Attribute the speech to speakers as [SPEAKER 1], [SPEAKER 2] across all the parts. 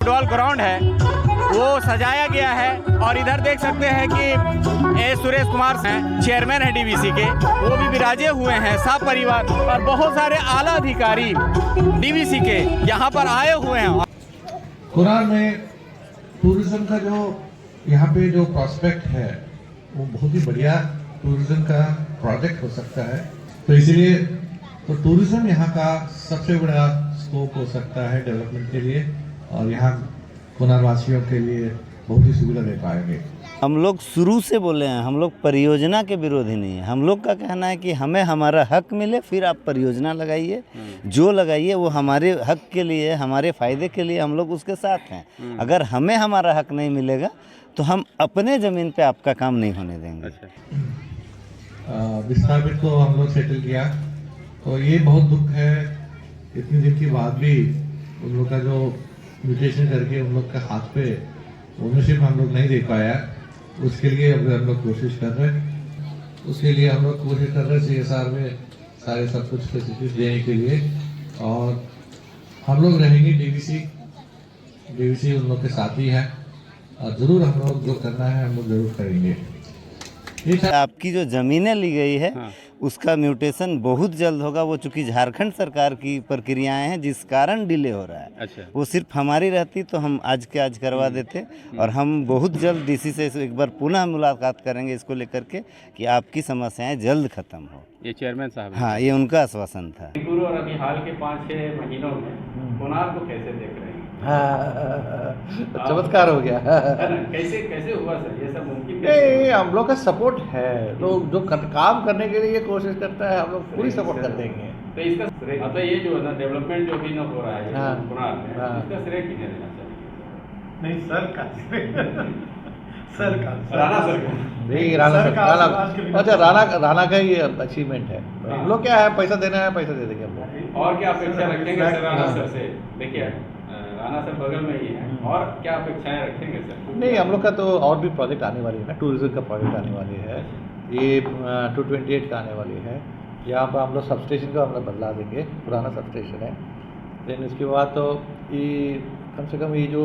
[SPEAKER 1] Football ground है वो सजाया गया है और इधर देख सकते हैं कि सुरेश कुमार हैं, चेयरमैन हैं डीवीसी के, वो भी विराजे हुए हैं सब परिवार और बहुत सारे आला अधिकारी डीवीसी के यहाँ पर आए हुए हैं।
[SPEAKER 2] कुनार में टूरिज्म का जो यहाँ पे जो प्रोस्पेक्ट है वो बहुत ही बढ़िया टूरिज्म का प्रोजेक्ट हो सकता है, तो इसलिए तो टूरिज्म यहाँ का सबसे बड़ा स्कोप हो सकता है डेवलपमेंट के लिए और यहाँ कुनार वासियों के लिए बहुत ही सुविधा दे पाएंगे।
[SPEAKER 3] हम लोग शुरू से बोले हैं, हम लोग परियोजना के विरोधी नहीं है। हम लोग का कहना है कि हमें हमारा हक मिले, फिर आप परियोजना लगाइए, जो लगाइए वो हमारे हक के लिए, हमारे फ़ायदे के लिए, हम लोग उसके साथ हैं। अगर हमें हमारा हक नहीं मिलेगा तो हम अपने ज़मीन पे आपका काम नहीं होने देंगे।
[SPEAKER 2] विस्थापित को हम लोग सेटल किया, तो ये बहुत दुख है इतने दिन के बाद भी उन लोग का जो म्यूटेशन करके उन लोग के हाथ पे ओनरशिप हम लोग नहीं दे पाया। उसके लिए अब हम लोग कोशिश कर रहे हैं, उसके लिए हम लोग कोशिश कर रहे हैं CSR में सारे सब कुछ फैसिलिटीज देने के लिए और हम लोग रहेंगे डीवीसी उन लोग के साथ ही है और ज़रूर हम लोग जो करना है हम लोग ज़रूर करेंगे।
[SPEAKER 3] आपकी जो ज़मीनें ली गई है उसका म्यूटेशन बहुत जल्द होगा। वो चूँकि झारखंड सरकार की प्रक्रियाएं हैं जिस कारण डिले हो रहा है।
[SPEAKER 1] अच्छा।
[SPEAKER 3] वो सिर्फ हमारी रहती तो हम आज के आज करवा देते और हम बहुत जल्द DC से एक बार पुनः मुलाकात करेंगे इसको लेकर के कि आपकी समस्याएं जल्द खत्म हो।
[SPEAKER 1] ये चेयरमैन साहब
[SPEAKER 3] हाँ, ये उनका आश्वासन था।
[SPEAKER 1] और अभी हाल के 5-6 महीनों में कुनार को कैसे देख रहे हैं?
[SPEAKER 4] चमत्कार हो गया।
[SPEAKER 1] कैसे कैसे हुआ सर, ये सब मुमकिन?
[SPEAKER 4] नहीं, हम लोग का सपोर्ट है, लोग जो काम करने के लिए कोशिश करता है हम लोग पूरी सपोर्ट कर देंगे।
[SPEAKER 1] तो इसका श्रेय मतलब ये जो है ना डेवलपमेंट जो भी ना हो रहा है
[SPEAKER 4] हाँ,
[SPEAKER 1] कुनार में,
[SPEAKER 4] हाँ।
[SPEAKER 1] इसका श्रेय किन्हें देना चाहिए?
[SPEAKER 5] नहीं सर का सर का
[SPEAKER 1] राणा सर का।
[SPEAKER 4] नहीं, राणा का ही अचीवमेंट है। हम लोग क्या है, पैसा देना है, पैसा दे देंगे हम लोग।
[SPEAKER 1] और क्या अपेक्षा रखेंगे सर राणा सर से? देखिए राणा सर बगल में ही है, और क्या अपेक्षाएं रखेंगे सर?
[SPEAKER 4] नहीं, हम लोग का तो और भी प्रोजेक्ट आने वाली है ना, टूरिज्म का प्रोजेक्ट आने वाली है, ये 228 का आने वाली है। यहाँ पर हम लोग सब स्टेशन को हम लोग बदला देंगे, पुराना सब स्टेशन है। देन इसके बाद तो ये कम से कम ये जो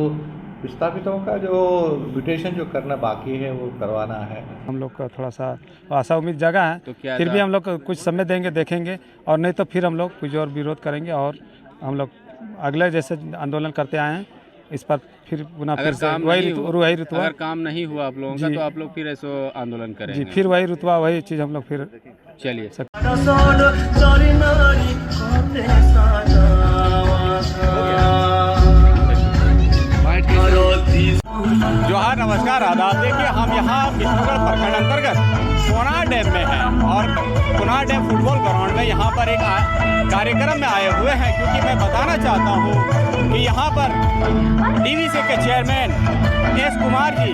[SPEAKER 4] विस्थापितों का जो म्यूटेशन जो करना बाकी है वो करवाना है।
[SPEAKER 5] हम लोग का थोड़ा सा आशा उम्मीद जगह है,
[SPEAKER 1] तो क्या
[SPEAKER 5] फिर भी हम लोग कुछ समय देंगे, देखेंगे, और नहीं तो फिर हम लोग कुछ और विरोध करेंगे और हम लोग अगले जैसे आंदोलन करते आए हैं इस पर फिर पुनः फिर से वही रुतबा
[SPEAKER 1] अगर काम नहीं हुआ आप लोगों का तो आप लोग फिर ऐसे आंदोलन करेंगे?
[SPEAKER 5] जी, फिर वही रुतबा वही चीज़ हम लोग फिर
[SPEAKER 1] चलिए। जोहार, नमस्कार, आदाब। देखिए हम यहाँ मिश्रगढ़ प्रखंड अंतर्गत कुनार डैम में हैं और कुनार डैम फुटबॉल ग्राउंड में यहाँ पर एक कार्यक्रम में आए हुए हैं, क्योंकि मैं बताना चाहता हूँ कि यहाँ पर डीवीसी के चेयरमैन एस कुमार जी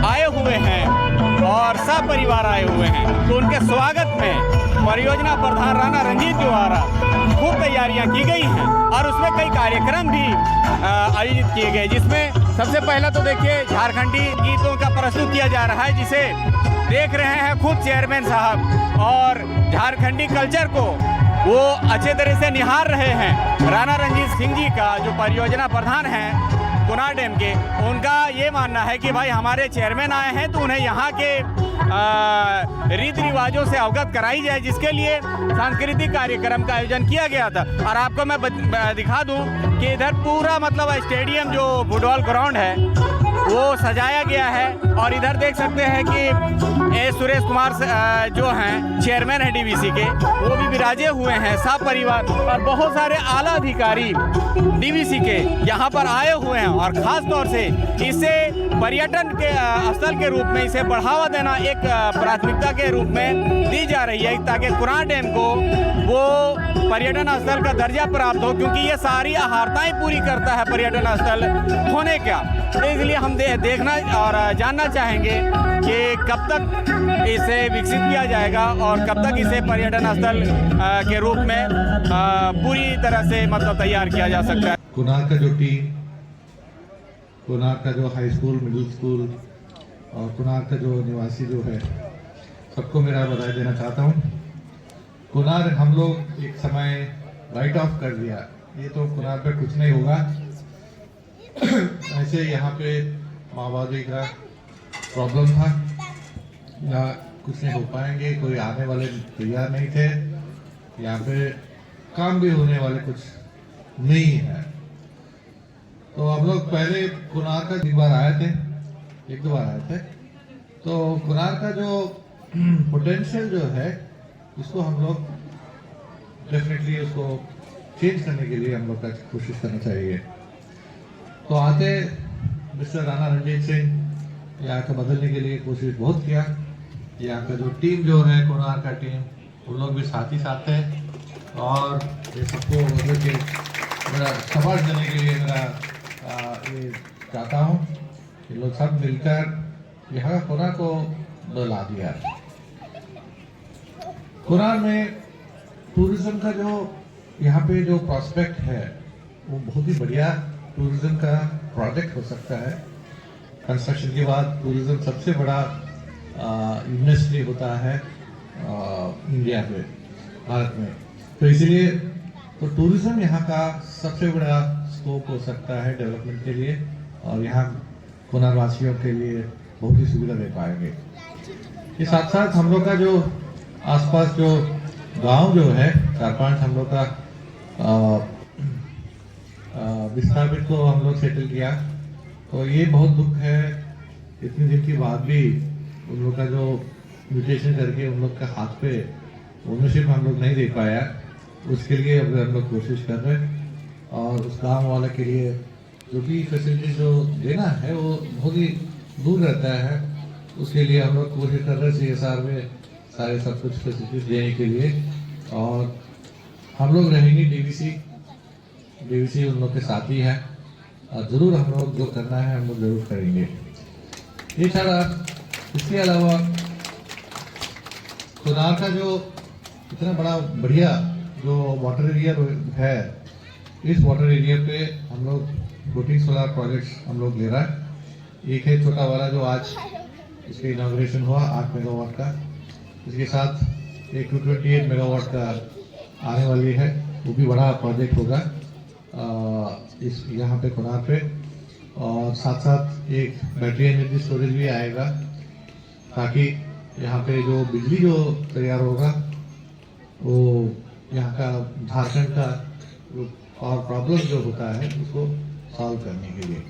[SPEAKER 1] आए हुए हैं और सब परिवार आए हुए हैं। तो उनके स्वागत में परियोजना प्रधान राणा रंजीत द्वारा खूब तैयारियां की गई हैं और उसमें कई कार्यक्रम भी आयोजित किए गए, जिसमें सबसे पहला तो देखिए झारखंडी गीतों का प्रस्तुत किया जा रहा है, जिसे देख रहे हैं खुद चेयरमैन साहब और झारखंडी कल्चर को वो अच्छे तरह से निहार रहे हैं। राणा रंजीत सिंह जी का जो परियोजना प्रधान हैं कुनार डैम के, उनका ये मानना है कि भाई हमारे चेयरमैन आए हैं तो उन्हें यहाँ के रीति रिवाजों से अवगत कराई जाए, जिसके लिए सांस्कृतिक कार्यक्रम का आयोजन किया गया था। और आपको मैं दिखा दूं कि इधर पूरा मतलब स्टेडियम जो फुटबॉल ग्राउंड है वो सजाया गया है और इधर देख सकते हैं कि सुरेश कुमार जो हैं, चेयरमैन हैं डीवीसी के, वो भी विराजे हुए हैं सब परिवार और बहुत सारे आला अधिकारी डीवीसी के यहाँ पर आए हुए हैं। और ख़ास तौर से इसे पर्यटन के स्थल के रूप में इसे बढ़ावा देना एक प्राथमिकता के रूप में दी जा रही है, ताकि कुनार डैम को वो पर्यटन स्थल का दर्जा प्राप्त हो, क्योंकि ये सारी आहारताएँ पूरी करता है पर्यटन स्थल होने का। तो इसलिए हम देखना और जानना चाहेंगे कि कब तक इसे विकसित किया जाएगा और कब तक इसे पर्यटन स्थल के रूप में पूरी तरह से मतलब तैयार किया जा सकता है।
[SPEAKER 2] कुनार का जो टीम, कुनार का जो हाई स्कूल, मिडिल स्कूल और कुनार का जो निवासी जो है, सबको मेरा बधाई देना चाहता हूँ। कुनार हम लोग एक समय राइट ऑफ कर दिया, ये तो कुनार पे कुछ नहीं होगा। ऐसे यहाँ पे माओवादी का प्रॉब्लम था, यहाँ कुछ नहीं हो पाएंगे, कोई आने वाले तैयार नहीं थे, यहाँ पे काम भी होने वाले कुछ नहीं है। तो हम लोग पहले कुनार का एक बार आए थे, एक दो बार आए थे, तो कुनार का जो पोटेंशियल जो है उसको हम लोग डेफिनेटली उसको चेंज करने के लिए हम लोग का कोशिश करना चाहिए। तो आते मिस्टर राणा रणजीत सिंह यहाँ का बदलने के लिए कोशिश बहुत किया। यहाँ का जो टीम जो है कुनार का टीम, उन लोग भी साथ ही साथ है और ये सबको बदल के मेरा सवाल देने के लिए मेरा ये चाहता हूँ कि लोग सब मिलकर यहाँ कुनार को बदला दिया। कुनार में टूरिज्म का जो यहाँ पे जो प्रॉस्पेक्ट है वो बहुत ही बढ़िया टूरिज्म का प्रोजेक्ट हो सकता है। कंस्ट्रक्शन के बाद टूरिज्म सबसे बड़ा इंडस्ट्री होता है इंडिया में, भारत में। तो इसलिए तो टूरिज्म यहाँ का सबसे बड़ा स्कोप हो सकता है डेवलपमेंट के लिए और यहाँ कुनार वासियों के लिए बहुत ही सुविधा दे पाएंगे। के साथ साथ हम लोग का जो आसपास जो गांव जो है 4-5 हम लोग का विस्थापित को हम लोग सेटल किया। तो ये बहुत दुख है, इतने दिन के बाद भी उन लोग का जो म्यूटेशन करके उन लोग का हाथ पे ओनरशिप हम लोग नहीं दे पाया। उसके लिए अब हम लोग कोशिश कर रहे हैं और उस गाँव वाले के लिए जो भी फैसिलिटी जो देना है वो बहुत ही दूर रहता है। उसके लिए हम लोग कोशिश कर रहे हैं CSR में सारे सब कुछ फैसिलिटीज देने के लिए और हम लोग रहेंगे DVC उन लोग के साथ ही है और ज़रूर हम लोग जो करना है हम लोग ज़रूर करेंगे। ये सारा इसके अलावा कुनार का जो इतना बड़ा बढ़िया जो वाटर एरिया है, इस वाटर एरिया पे हम लोग फ्लोटिंग सोलर प्रोजेक्ट्स हम लोग ले रहा है। एक है छोटा वाला जो आज इसका इनॉग्रेशन हुआ 8 मेगावाट का, इसके साथ एक 228 मेगावाट का आने वाली है, वो भी बड़ा प्रोजेक्ट होगा इस यहाँ पे कुनार पे। और साथ साथ एक बैटरी एनर्जी स्टोरेज भी आएगा ताकि यहाँ पे जो बिजली जो तैयार होगा वो यहाँ का झारखंड का और प्रॉब्लम जो होता है उसको सॉल्व करने के लिए।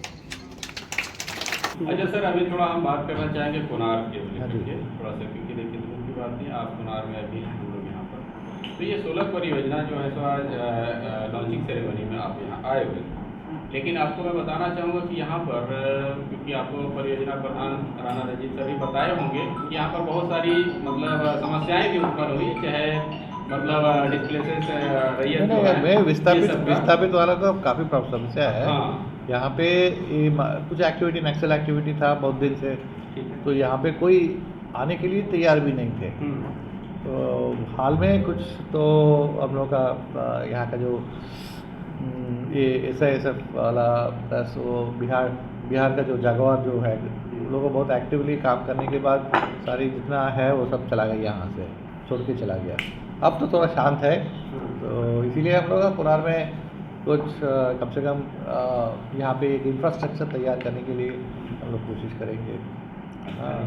[SPEAKER 1] अच्छा सर, अभी थोड़ा हम बात करना चाहेंगे कुनार के लिए थोड़ा सा, क्योंकि देखिए दूर की बात नहीं, आप कुनार में अभी हम लोग यहाँ पर। तो ये 16 परियोजना जो है सो आज लॉन्चिंग सेरेमनी में आप यहाँ आए हुए, लेकिन आपको मैं बताना चाहूँगा कि यहाँ पर क्योंकि आपको परियोजना प्रधान राणा रणजीत सर भी बताए होंगे कि यहाँ पर बहुत सारी मतलब समस्याएं भी उत्पन्न हुई, चाहे मतलब डिस्प्लेसेस रही
[SPEAKER 4] विस्थापित वाला का काफ़ी समस्या है।
[SPEAKER 1] हाँ।
[SPEAKER 4] यहाँ पे कुछ एक्टिविटी नक्सल एक्टिविटी था बहुत दिन से, तो यहाँ पे कोई आने के लिए तैयार भी नहीं थे। तो हाल में कुछ तो हम लोग का यहाँ का जो ये SISF वाला प्लस वो बिहार का जो जागवार जो है, उन लोगों को बहुत एक्टिवली काम करने के बाद सारी जितना है वो सब चला गया, यहाँ से छोड़ के चला गया। अब तो थोड़ा शांत है, तो इसीलिए हम लोग कुनार में कुछ कम से कम यहाँ पे एक इंफ्रास्ट्रक्चर तैयार करने के लिए हम लोग कोशिश करेंगे।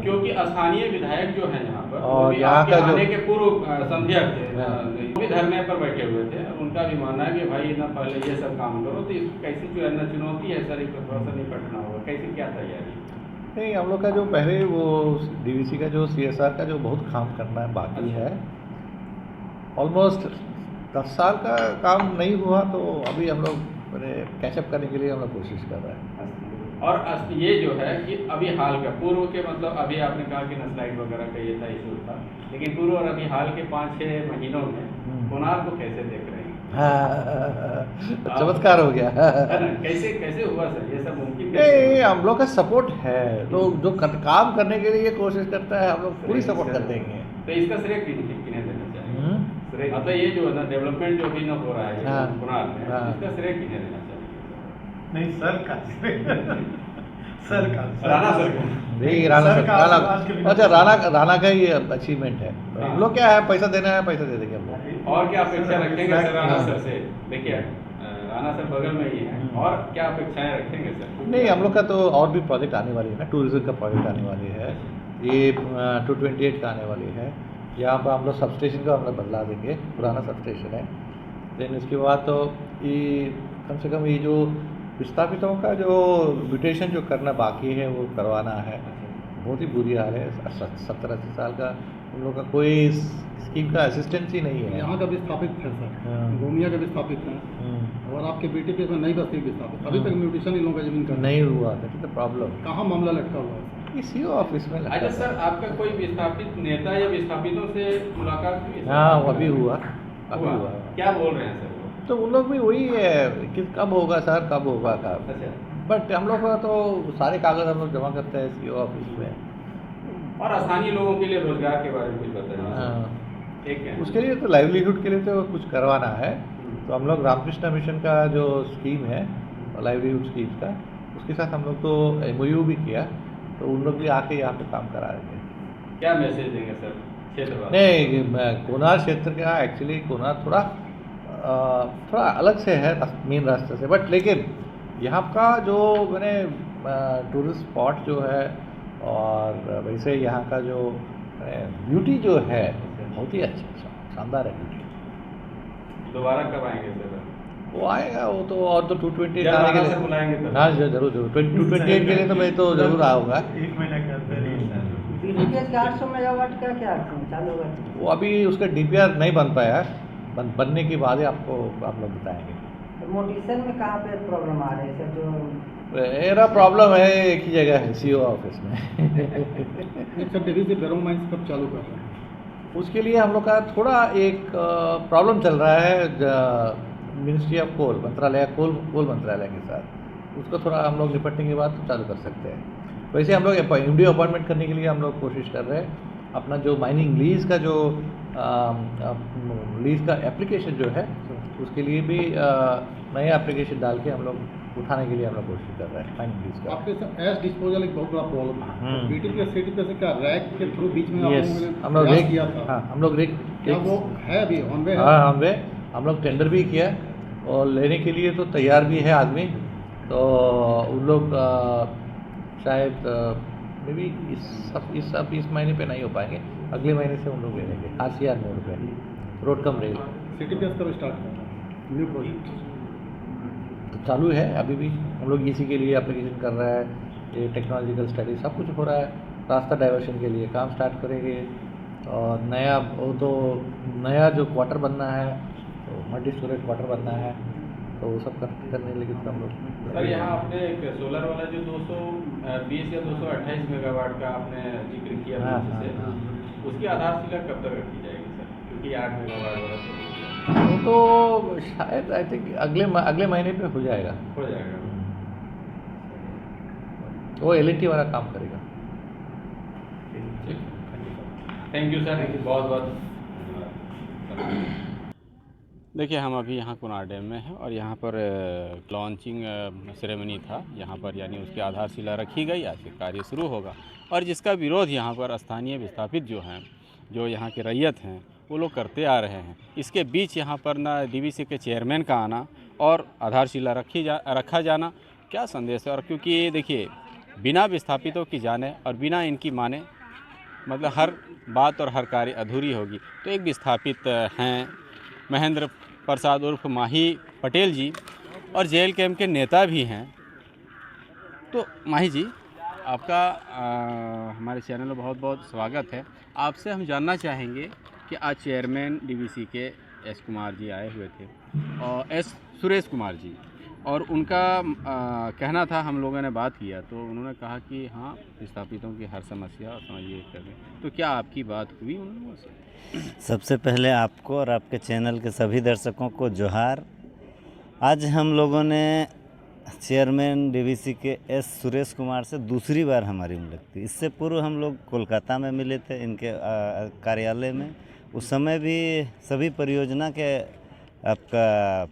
[SPEAKER 1] क्योंकि स्थानीय विधायक जो है यहाँ पर
[SPEAKER 4] और यहाँ का जो
[SPEAKER 1] आने के पूर्व संध्या थे, वो भी धरने पर बैठे हुए थे। उनका भी मानना है कि भाई ना पहले ये सब काम करो, तो इसको कैसी जो है ना चुनौती है सर, एक थोड़ा सा निपटना होगा, कैसी क्या तैयारी?
[SPEAKER 4] नहीं, हम लोग का जो पहले वो DVC का जो CSR का जो बहुत काम करना है बाकी है, ऑलमोस्ट 10 साल का काम नहीं हुआ, तो अभी हम लोग कैचअप करने के लिए हम लोग कोशिश कर रहे हैं।
[SPEAKER 1] और ये जो है कि अभी हाल का पूर्व के मतलब अभी आपने कहा कि नस्लाइट वगैरह का ये था इशू था, लेकिन पूर्व और अभी हाल के 5-6 महीनों में कुनार को कैसे देख रहे हैं?
[SPEAKER 4] चमत्कार हो गया
[SPEAKER 1] है ना? कैसे हुआ सर ये सब मुमकिन?
[SPEAKER 4] नहीं, हम लोग का सपोर्ट है, तो जो काम करने के लिए कोशिश करता है हम लोग पूरी सपोर्ट कर देंगे।
[SPEAKER 1] तो इसका श्रेय किन्हें देना चाहिए? मतलब ये जो है ना डेवलपमेंट जो भी ना हो रहा है कुनार में, इसका श्रेय किन्हें देना चाहिए?
[SPEAKER 6] नहीं सर का सर का
[SPEAKER 1] राणा सर का
[SPEAKER 4] नहीं, राणा अच्छा राणा का ये अचीवमेंट है। हम लोग क्या है, पैसा देना है, पैसा दे देंगे हम लोग।
[SPEAKER 1] और क्या अपेक्षा रखेंगे सर राणा सर से? देखिए राणा सर बगल में ही है, और क्या अपेक्षाएं रखेंगे सर?
[SPEAKER 4] नहीं, हम लोग का तो और भी प्रोजेक्ट आने वाली है ना, टूरिज्म का प्रोजेक्ट आने वाली है, ये 228 का आने वाली है। यहाँ पर हम लोग सब स्टेशन का हम लोग बदला देंगे, पुराना सब स्टेशन है। देन इसके बाद तो ये कम से कम ये जो विस्थापितों का जो म्यूटेशन जो करना बाकी है वो करवाना है। बहुत ही बुरी हाल है, 70-80 साल का उन लोग का कोई स्कीम का असिस्टेंस ही नहीं है।
[SPEAKER 6] यहाँ का भी स्थापित है सर,
[SPEAKER 4] हाँ।
[SPEAKER 6] गोमिया का भी स्थापित है, और आपके BTP में नई बस्ती भी स्थापित। अभी तक म्यूटेशन इन लोगों का जमीन का
[SPEAKER 4] नहीं हुआ, दैट इज द प्रॉब्लम।
[SPEAKER 6] कहाँ मामला लटका हुआ है?
[SPEAKER 4] इसी ऑफिस में
[SPEAKER 1] अच्छा सर, आपका कोई विस्थापित नेता या विस्थापितों से मुलाकात हुई?
[SPEAKER 4] हाँ, वो अभी हुआ।
[SPEAKER 1] क्या बोल रहे हैं सर वो?
[SPEAKER 4] तो उन लोग भी वही है कि कब होगा सर, कब होगा कब।
[SPEAKER 1] अच्छा,
[SPEAKER 4] बट हम लोग का तो सारे कागज हम लोग जमा करते हैं CO ऑफिस में।
[SPEAKER 1] और स्थानीय लोगों के लिए रोजगार के बारे में कुछ बताइए।
[SPEAKER 4] हाँ,
[SPEAKER 1] ठीक है।
[SPEAKER 4] उसके लिए तो लाइवलीहुड के लिए तो कुछ करवाना है। तो हम लोग रामकृष्ण मिशन का जो स्कीम है लाइवलीहुड स्कीम का, उसके साथ हम लोग तो MOU भी किया, तो उन लोग भी आके यहाँ पे काम करा रहे हैं।
[SPEAKER 1] क्या मैसेज देंगे सर क्षेत्र वाले?
[SPEAKER 4] नहीं, कोनार क्षेत्र का एक्चुअली कोनार थोड़ा अलग से है मेन रास्ते से, बट लेकिन यहाँ का जो मैंने टूरिस्ट स्पॉट जो है और वैसे यहाँ का जो ब्यूटी जो है बहुत ही अच्छा शानदार है ब्यूटी।
[SPEAKER 1] दोबारा कब आएंगे सर?
[SPEAKER 4] वो आएगा, वो तो और तो 228
[SPEAKER 1] जब
[SPEAKER 4] आने के
[SPEAKER 1] आना
[SPEAKER 4] लिए
[SPEAKER 1] सर बुलाएंगे तब।
[SPEAKER 4] हाँ जरूर 228 के लिए तो मैं तो जरूर आऊँगा।
[SPEAKER 6] 1 महीने के अंदर ही
[SPEAKER 7] BTP 800 मेगावाट का क्या चालू होगा?
[SPEAKER 4] वो अभी उसका DPR नहीं बन पाया, बनने के बाद ही आपको आप लोग बताएंगे।
[SPEAKER 7] मोटिशन में कहाँ पे प्रॉब्लम आ रही है सर? जो
[SPEAKER 4] मेरा प्रॉब्लम है एक ही जगह है, CO ऑफिस में।
[SPEAKER 6] सर DVC बेरोंग माइंस कब चालू कर रहे हैं?
[SPEAKER 4] उसके लिए हम लोग का थोड़ा एक प्रॉब्लम चल रहा है मिनिस्ट्री ऑफ कोल मंत्रालय के साथ। उसको थोड़ा हम लोग निपटने के बाद चालू कर सकते हैं। वैसे हम लोग MD अपॉइंटमेंट करने के लिए हम लोग कोशिश कर रहे हैं। अपना जो माइनिंग लीज का जो लीज का एप्लीकेशन जो है उसके लिए भी नया एप्लीकेशन डाल के हम लोग उठाने के लिए हम लोग कोशिश कर रहे हैं माइनिंग लीज का।
[SPEAKER 6] आपके साथ एश डिस्पोजल एक बहुत बड़ा प्रॉब्लम है। BTP या CTP से क्या रैक के थ्रू बीच में
[SPEAKER 4] यस, हम लोग
[SPEAKER 6] प्रयास
[SPEAKER 4] रेक
[SPEAKER 6] किया था?
[SPEAKER 4] हाँ, हम लोग रेक
[SPEAKER 6] क्या वो है अभी ऑन वे?
[SPEAKER 4] हाँ ऑन वे। हम लोग टेंडर भी किया और लेने के लिए तो तैयार भी है आदमी। तो उन लोग शायद मे बी इस महीने पे नहीं हो पाएंगे, अगले महीने से उन लोग ले लेंगे। RCR मोड पे रोड कम रेल
[SPEAKER 6] CTP कब स्टार्ट कर रहा है न्यू प्रोजेक्ट?
[SPEAKER 4] तो चालू है अभी भी। हम लोग इसी के लिए एप्लीकेशन कर रहा है, ये टेक्नोलॉजिकल स्टडी सब कुछ हो रहा है। रास्ता डाइवर्शन के लिए काम स्टार्ट करेंगे और नया जो क्वार्टर बनना है, तो मल्टी स्टोरेज क्वार्टर बनना है, तो वो सब करने लगे तो हम लोग।
[SPEAKER 1] सर यहाँ आपने एक सोलर वाला जो 220 या 228 मेगावाट का आपने जिक्र किया
[SPEAKER 4] हाँ,
[SPEAKER 1] से,
[SPEAKER 4] हाँ,
[SPEAKER 1] उसकी आधारशिला कब तक रखी जाएगी सर? क्योंकि 8 मेगावाट वाला
[SPEAKER 4] वो तो शायद आई थिंक अगले महीने पे हो जाएगा।
[SPEAKER 1] हो जाएगा।
[SPEAKER 4] वो L&T वाला काम करेगा।
[SPEAKER 1] थैंक यू सर, बहुत बहुत धन्यवाद। देखिए हम अभी यहाँ कुनार डैम में हैं और यहाँ पर लॉन्चिंग सेरेमनी था यहाँ पर, यानी उसकी आधारशिला रखी गई। आज से कार्य शुरू होगा और जिसका विरोध यहाँ पर स्थानीय विस्थापित जो हैं, जो यहाँ के रैयत हैं, वो लोग करते आ रहे हैं। इसके बीच यहाँ पर ना DVC के चेयरमैन का आना और आधारशिला रखा जाना क्या संदेश है? और क्योंकि ये देखिए बिना विस्थापितों की जाने और बिना इनकी माने मतलब हर बात और हर कार्य अधूरी होगी। तो एक विस्थापित हैं महेंद्र प्रसाद उर्फ माही पटेल जी और JLKM के नेता भी हैं। तो माही जी आपका हमारे चैनल में बहुत बहुत स्वागत है। आपसे हम जानना चाहेंगे कि आज चेयरमैन DVC के S कुमार जी आए हुए थे और सुरेश कुमार जी, और उनका कहना था, हम लोगों ने बात किया तो उन्होंने कहा कि हाँ विस्थापितों की हर समस्या और समझिए करें। तो क्या आपकी बात हुई उन लोगों से?
[SPEAKER 3] सबसे पहले आपको और आपके चैनल के सभी दर्शकों को जोहार। आज हम लोगों ने चेयरमैन DVC के S सुरेश कुमार से दूसरी बार हमारी मुलाकात थी। इससे पूर्व हम लोग कोलकाता में मिले थे इनके कार्यालय में। उस समय भी सभी परियोजना के आपका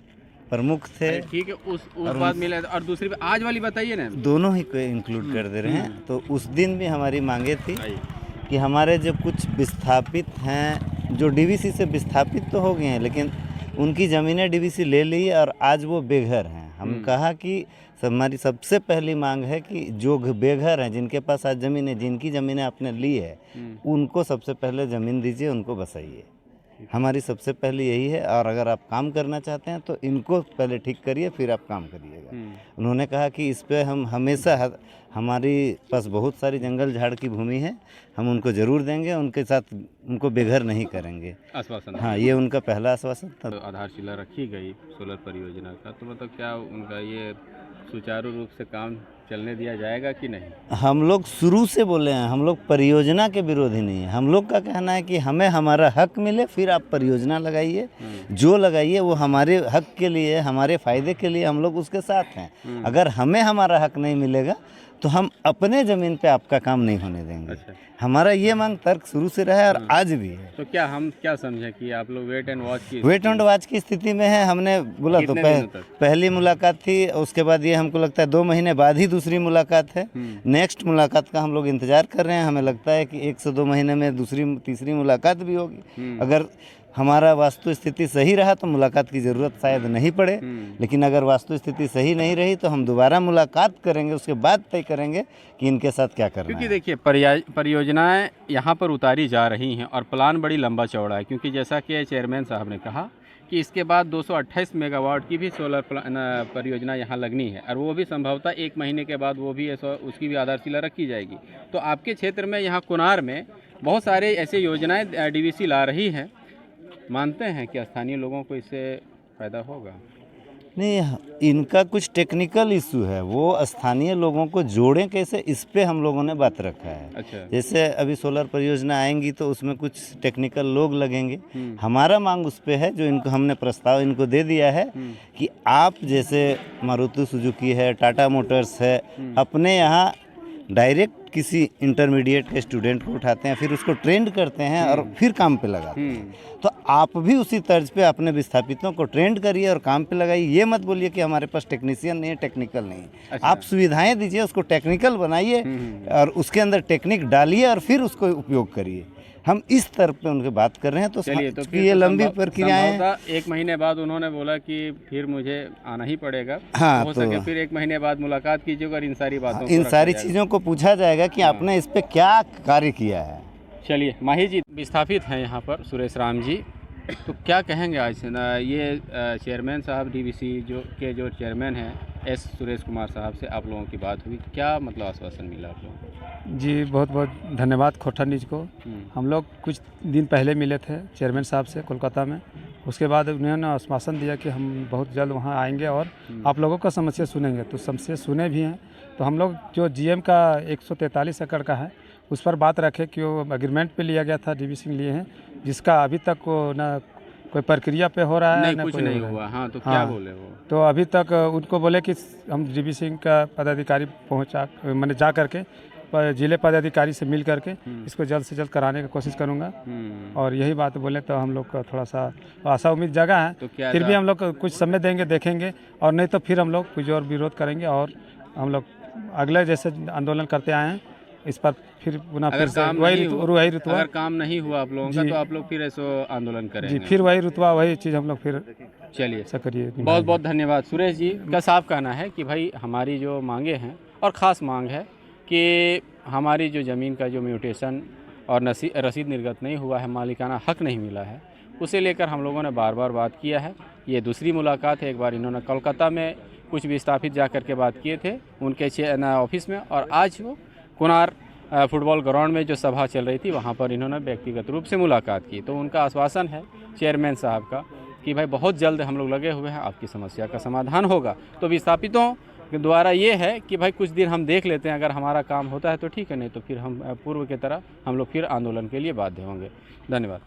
[SPEAKER 3] प्रमुख थे।
[SPEAKER 1] ठीक है, उस बात मिला और दूसरी आज वाली बताइए ना।
[SPEAKER 3] दोनों ही को इंक्लूड कर दे रहे हैं। तो उस दिन भी हमारी मांगे थी कि हमारे जो कुछ विस्थापित हैं, जो DVC से विस्थापित तो हो गए हैं लेकिन उनकी ज़मीनें DVC ले ली और आज वो बेघर हैं। हम कहा कि हमारी सबसे पहली मांग है कि जो बेघर हैं, जिनके पास आज ज़मीन है, जिनकी ज़मीनें आपने ली है, उनको सबसे पहले ज़मीन दीजिए, उनको बसाइए। हमारी सबसे पहली यही है। और अगर आप काम करना चाहते हैं तो इनको पहले ठीक करिए, फिर आप काम करिएगा। उन्होंने कहा कि इस पे हम हमेशा हमारी पास बहुत सारी जंगल झाड़ की भूमि है, हम उनको ज़रूर देंगे, उनके साथ उनको बेघर नहीं करेंगे।
[SPEAKER 8] आश्वासन
[SPEAKER 3] हाँ, ये उनका पहला आश्वासन था।
[SPEAKER 8] तो आधारशिला रखी गई सोलर परियोजना का, तो मतलब क्या उनका ये सुचारू रूप से काम चलने दिया जाएगा कि नहीं?
[SPEAKER 3] हम लोग शुरू से बोले हैं, हम लोग परियोजना के विरोधी नहीं है। हम लोग का कहना है कि हमें हमारा हक मिले, फिर आप परियोजना लगाइए। जो लगाइए वो हमारे हक के लिए, हमारे फ़ायदे के लिए, हम लोग उसके साथ हैं। अगर हमें हमारा हक नहीं मिलेगा तो हम अपने ज़मीन पे आपका काम नहीं होने देंगे।
[SPEAKER 8] अच्छा।
[SPEAKER 3] हमारा ये मांग तर्क शुरू से रहा है और आज भी है।
[SPEAKER 8] तो क्या हम क्या समझे कि आप लोग वेट एंड वॉच की
[SPEAKER 3] स्थिति में है। हमने बोला तो
[SPEAKER 8] कितने दिनों तक?
[SPEAKER 3] पहली मुलाकात थी, उसके बाद ये हमको लगता है 2 महीने बाद ही दूसरी मुलाकात है। नेक्स्ट मुलाकात का हम लोग इंतजार कर रहे हैं। हमें लगता है कि 1 से 2 महीने में दूसरी तीसरी मुलाकात भी होगी। अगर हमारा वास्तु स्थिति सही रहा तो मुलाकात की ज़रूरत शायद नहीं पड़े, लेकिन अगर वास्तु स्थिति सही नहीं रही तो हम दोबारा मुलाकात करेंगे, उसके बाद तय करेंगे कि इनके साथ क्या करना
[SPEAKER 8] क्योंकि
[SPEAKER 3] है।
[SPEAKER 8] देखिए परियोजनाएं यहाँ पर उतारी जा रही हैं और प्लान बड़ी लंबा चौड़ा है, क्योंकि जैसा कि चेयरमैन साहब ने कहा कि इसके बाद 228 मेगावाट की भी सोलर परियोजना यहाँ लगनी है, और वो भी संभवतः 1 महीने के बाद वो भी उसकी भी आधारशिला रखी जाएगी। तो आपके क्षेत्र में यहाँ कुनार में बहुत सारे ऐसे योजनाएं DVC ला रही हैं, मानते हैं कि स्थानीय लोगों को इससे फ़ायदा होगा?
[SPEAKER 3] नहीं, इनका कुछ टेक्निकल इशू है, वो स्थानीय लोगों को जोड़ें कैसे, इस पे हम लोगों ने बात रखा है।
[SPEAKER 8] अच्छा।
[SPEAKER 3] जैसे अभी सोलर परियोजना आएंगी तो उसमें कुछ टेक्निकल लोग लगेंगे। हमारा मांग उस पे है, जो इनको हमने प्रस्ताव इनको दे दिया है कि आप जैसे मारुति सुजुकी है, टाटा मोटर्स है, अपने यहाँ डायरेक्ट किसी इंटरमीडिएट के स्टूडेंट को उठाते हैं, फिर उसको ट्रेंड करते हैं और फिर काम पे लगाते हैं। तो आप भी उसी तर्ज पे अपने विस्थापितों को ट्रेंड करिए और काम पे लगाइए। ये मत बोलिए कि हमारे पास टेक्नीशियन नहीं है, टेक्निकल नहीं है।
[SPEAKER 8] अच्छा।
[SPEAKER 3] आप सुविधाएं दीजिए, उसको टेक्निकल बनाइए और उसके अंदर टेक्निक डालिए और फिर उसको उपयोग करिए। हम इस तरफ पे उनके बात कर रहे हैं। तो
[SPEAKER 8] चलिए, तो फिर
[SPEAKER 3] ये
[SPEAKER 8] तो
[SPEAKER 3] लंबी प्रक्रियाएं हैं।
[SPEAKER 8] 1 महीने बाद उन्होंने बोला कि फिर मुझे आना ही पड़ेगा।
[SPEAKER 3] हाँ,
[SPEAKER 8] हो
[SPEAKER 3] तो
[SPEAKER 8] सके फिर 1 महीने बाद मुलाकात कीजिएगा और इन सारी बातों
[SPEAKER 3] इन
[SPEAKER 8] को
[SPEAKER 3] सारी
[SPEAKER 8] रखा जाएगा।
[SPEAKER 3] चीज़ों को पूछा जाएगा कि आपने इस पे क्या कार्य किया है।
[SPEAKER 8] चलिए, माही जी विस्थापित हैं यहाँ पर, सुरेश राम जी, तो क्या कहेंगे आज से ना ये चेयरमैन साहब DVC जो चेयरमैन हैं S सुरेश कुमार साहब से आप लोगों की बात हुई, क्या मतलब आश्वासन मिला आप लोगों को?
[SPEAKER 5] जी बहुत बहुत धन्यवाद खोटा न्यूज़ को। हम लोग कुछ दिन पहले मिले थे चेयरमैन साहब से कोलकाता में। उसके बाद उन्होंने आश्वासन दिया कि हम बहुत जल्द वहाँ आएंगे और आप लोगों का समस्या सुनेंगे। तो समस्या सुने भी हैं। तो हम लोग जो GM का 143 एकड़ का है उस पर बात रखे कि वो एग्रीमेंट पे लिया गया था, DVC लिए हैं, जिसका अभी तक ना कोई प्रक्रिया पे हो रहा है,
[SPEAKER 8] नहीं,
[SPEAKER 5] ना
[SPEAKER 8] कुछ
[SPEAKER 5] कोई
[SPEAKER 8] नहीं
[SPEAKER 5] हो रहा है।
[SPEAKER 8] हुआ। हाँ, तो
[SPEAKER 5] हाँ।
[SPEAKER 8] क्या बोले वो?
[SPEAKER 5] तो अभी तक उनको बोले कि हम DVC का पदाधिकारी मैंने जा करके जिले पदाधिकारी से मिल करके इसको जल्द से जल्द कराने की कोशिश करूंगा। और यही बात बोले तो हम लोग का थोड़ा सा आशा उम्मीद जगह है।
[SPEAKER 8] तो क्या
[SPEAKER 5] फिर भी हम लोग कुछ समय देंगे, देखेंगे, और नहीं तो फिर हम लोग कुछ और विरोध करेंगे और हम लोग अगले जैसे आंदोलन करते आए हैं इस पर फिर पुनः
[SPEAKER 8] अगर
[SPEAKER 5] फिर से
[SPEAKER 8] काम
[SPEAKER 5] वही
[SPEAKER 8] नहीं
[SPEAKER 5] ऋतु-
[SPEAKER 8] हुआ-
[SPEAKER 5] वही रुतबा
[SPEAKER 8] अगर काम नहीं हुआ आप लोगों का
[SPEAKER 5] जी।
[SPEAKER 8] तो आप लोग फिर ऐसो आंदोलन
[SPEAKER 5] जी,
[SPEAKER 8] करेंगे?
[SPEAKER 5] फिर वही रुतबा वही चीज़ हम लोग फिर
[SPEAKER 8] चलिए,
[SPEAKER 5] ऐसा करिए।
[SPEAKER 8] बहुत बहुत धन्यवाद सुरेश जी का। साफ कहना है कि भाई हमारी जो मांगे हैं, और ख़ास मांग है कि हमारी जो ज़मीन का जो म्यूटेशन और रसीद निर्गत नहीं हुआ है, मालिकाना हक नहीं मिला है, उसे लेकर हम लोगों ने बार बार बात किया है। ये दूसरी मुलाकात है। एक बार इन्होंने कोलकाता में कुछ विस्थापित जा कर के बात किए थे उनके ऑफिस में, और आज वो कुनार फुटबॉल ग्राउंड में जो सभा चल रही थी वहाँ पर इन्होंने व्यक्तिगत रूप से मुलाकात की। तो उनका आश्वासन है चेयरमैन साहब का कि भाई बहुत जल्द हम लोग लगे हुए हैं, आपकी समस्या का समाधान होगा। तो विस्थापितों के द्वारा ये है कि भाई कुछ दिन हम देख लेते हैं, अगर हमारा काम होता है तो ठीक है, नहीं तो फिर हम पूर्व की तरह हम लोग फिर आंदोलन के लिए बाध्य होंगे। धन्यवाद।